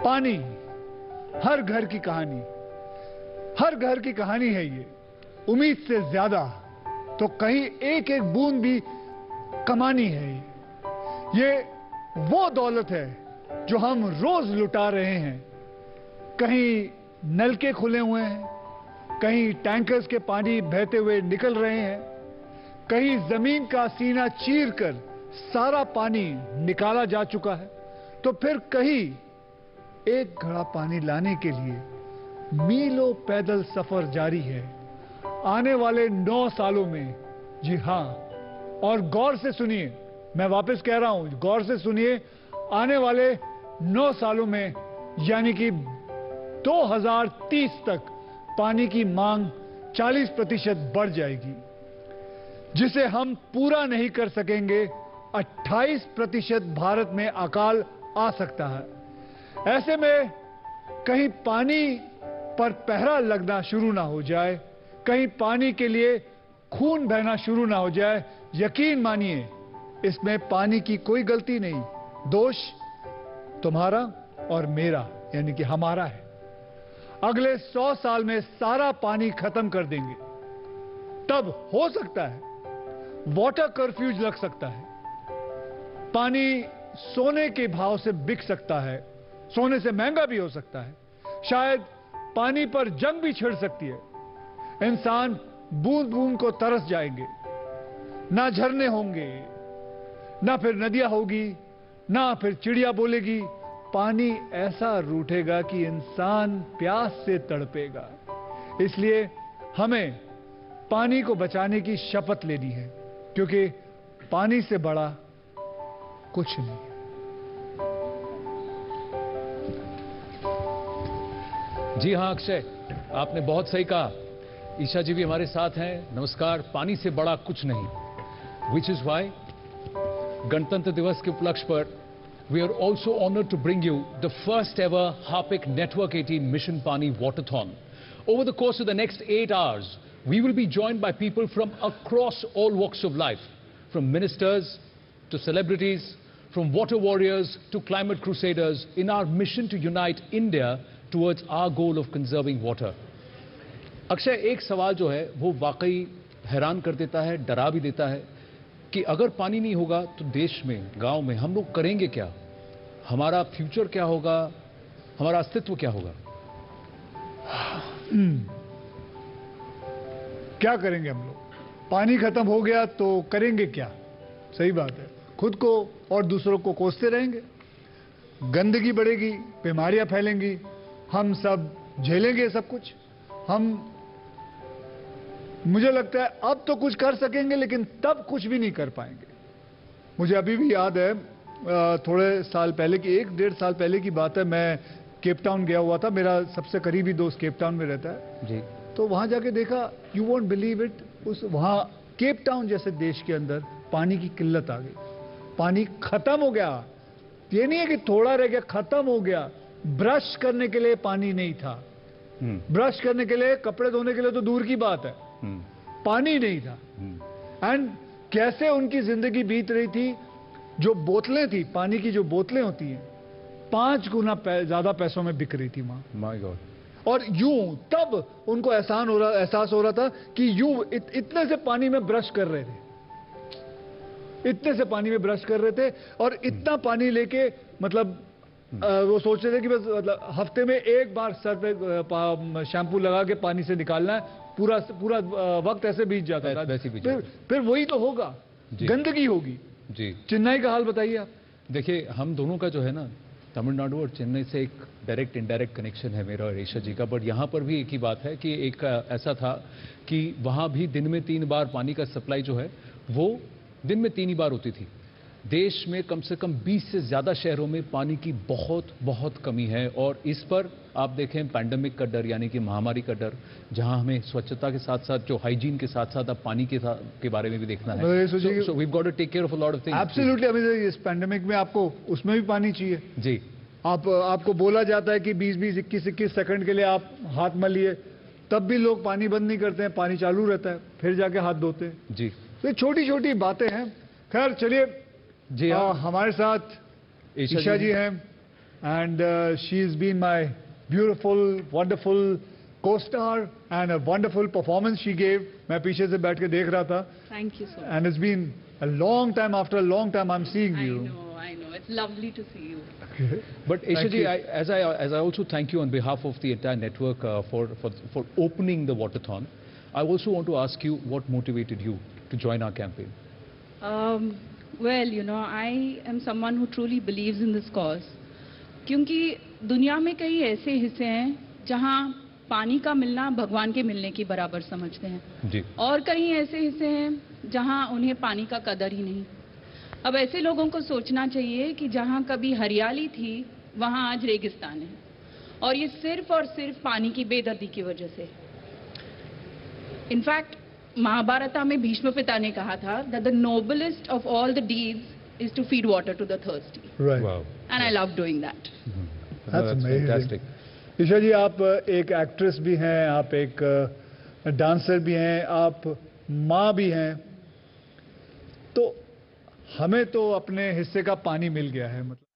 पानी हर घर की कहानी, हर घर की कहानी है ये। उम्मीद से ज्यादा तो कहीं एक एक बूंद भी कमानी है ये वो दौलत है जो हम रोज लुटा रहे हैं। कहीं नलके खुले हुए हैं, कहीं टैंकर्स के पानी बहते हुए निकल रहे हैं, कहीं जमीन का सीना चीरकर सारा पानी निकाला जा चुका है, तो फिर कहीं एक घड़ा पानी लाने के लिए मीलों पैदल सफर जारी है। आने वाले 9 सालों में, जी हां, और गौर से सुनिए, मैं वापस कह रहा हूं, गौर से सुनिए, आने वाले 9 सालों में यानी कि 2030 तक पानी की मांग 40% बढ़ जाएगी, जिसे हम पूरा नहीं कर सकेंगे। 28% भारत में अकाल आ सकता है। ऐसे में कहीं पानी पर पहरा लगना शुरू ना हो जाए, कहीं पानी के लिए खून बहना शुरू ना हो जाए। यकीन मानिए, इसमें पानी की कोई गलती नहीं, दोष तुम्हारा और मेरा यानी कि हमारा है। अगले 100 साल में सारा पानी खत्म कर देंगे, तब हो सकता है वाटर कर्फ्यूज लग सकता है, पानी सोने के भाव से बिक सकता है, सोने से महंगा भी हो सकता है, शायद पानी पर जंग भी छिड़ सकती है। इंसान बूंद बूंद को तरस जाएंगे, ना झरने होंगे, ना फिर नदियां होगी, ना फिर चिड़िया बोलेगी। पानी ऐसा रूठेगा कि इंसान प्यास से तड़पेगा। इसलिए हमें पानी को बचाने की शपथ लेनी है, क्योंकि पानी से बड़ा कुछ नहीं। जी हाँ अक्षय, आपने बहुत सही कहा। ईशा जी भी हमारे साथ हैं। नमस्कार। पानी से बड़ा कुछ नहीं, विच इज वाई गणतंत्र दिवस के उपलक्ष्य पर we are also honoured to bring you the first ever Harpic network 18 mission Paani waterthon. Over the course of the next 8 hours, we will be joined by people from across all walks of life, from ministers to celebrities, from water warriors to climate crusaders, in our mission to unite India towards our goal of conserving water. Akshay, एक सवाल जो है वो वाकई हैरान कर देता है, डरा भी देता है कि अगर पानी नहीं होगा तो देश में, गांव में हम लोग करेंगे क्या? हमारा फ्यूचर क्या होगा? हमारा अस्तित्व क्या होगा? क्या करेंगे हम लोग? पानी खत्म हो गया तो करेंगे क्या? सही बात है, खुद को और दूसरों को कोसते रहेंगे, गंदगी बढ़ेगी, बीमारियां फैलेंगी, हम सब झेलेंगे सब कुछ। मुझे लगता है अब तो कुछ कर सकेंगे, लेकिन तब कुछ भी नहीं कर पाएंगे। मुझे अभी भी याद है, थोड़े साल पहले की, 1-1.5 साल पहले की बात है, मैं केप टाउन गया हुआ था। मेरा सबसे करीबी दोस्त केप टाउन में रहता है जी। तो वहां जाके देखा, यू वोंट बिलीव इट, वहां केप टाउन जैसे देश के अंदर पानी की किल्लत आ गई। पानी खत्म हो गया। ये नहीं है कि थोड़ा रह गया, खत्म हो गया। ब्रश करने के लिए पानी नहीं था, ब्रश करने के लिए, कपड़े धोने के लिए तो दूर की बात है, पानी नहीं था। एंड कैसे उनकी जिंदगी बीत रही थी। जो बोतलें थी, पानी की जो बोतलें होती हैं, 5 गुना ज्यादा पैसों में बिक रही थी वहां। My God. और यूं तब उनको एहसास हो रहा था कि यूं इतने से पानी में ब्रश कर रहे थे, इतने से पानी में ब्रश कर रहे थे, और इतना पानी लेके मतलब वो सोच रहे थे कि बस मतलब हफ्ते में एक बार सर पे शैम्पू लगा के पानी से निकालना है, पूरा वक्त ऐसे बीत जाता था। फिर वही तो होगा, गंदगी होगी जी। चेन्नई का हाल बताइए आप। देखिए, हम दोनों का जो है ना, तमिलनाडु और चेन्नई से एक डायरेक्ट इनडायरेक्ट कनेक्शन है मेरा और ईशा जी का। बट यहाँ पर भी एक ही बात है कि एक ऐसा था कि वहाँ भी दिन में 3 बार पानी का सप्लाई जो है वो दिन में 3 ही बार होती थी। देश में कम से कम 20 से ज़्यादा शहरों में पानी की बहुत कमी है। और इस पर आप देखें पैंडेमिक का डर, यानी कि महामारी का डर, जहां हमें स्वच्छता के साथ साथ जो हाइजीन के साथ साथ अब पानी के बारे में भी देखना है। So we have got to take care of a lot of things. Absolutely. अभी इस पैंडेमिक में आपको उसमें भी पानी चाहिए जी। आपको बोला जाता है कि 20-20, 21-21 सेकंड के लिए आप हाथ मलिए, तब भी लोग पानी बंद नहीं करते हैं, पानी चालू रहता है, फिर जाके हाथ धोते हैं जी। तो छोटी छोटी बातें हैं। खैर चलिए जी, हमारे साथ ईशा जी हैं, and she's been my beautiful, wonderful co-star and a wonderful performance she gave. मैं पीछे से बैठ के देख रहा था. Thank you so much. And it's been a long time. After a long time, I'm seeing you. I know. It's lovely to see you. But Thank Isha ji, you. as I also thank you on behalf of the entire network for opening the Waterthon, I also want to ask you what motivated you to join our campaign. Well, you know, I am someone who truly believes in this cause. क्योंकि दुनिया में कई ऐसे हिस्से हैं जहां पानी का मिलना भगवान के मिलने के बराबर समझते हैं जी. और कई ऐसे हिस्से हैं जहां उन्हें पानी का कदर ही नहीं. अब ऐसे लोगों को सोचना चाहिए कि जहां कभी हरियाली थी वहां आज रेगिस्तान है और ये सिर्फ और सिर्फ पानी की बेदर्दी की वजह से. इनफैक्ट महाभारत में भीष्म पिता ने कहा था that the noblest of all the deeds is to feed water to the thirsty. Right. Wow. And I love doing that. That's amazing. Fantastic. Isha जी, आप एक एक्ट्रेस भी हैं, आप एक डांसर भी हैं, आप माँ भी हैं, तो हमें तो अपने हिस्से का पानी मिल गया है. मतलब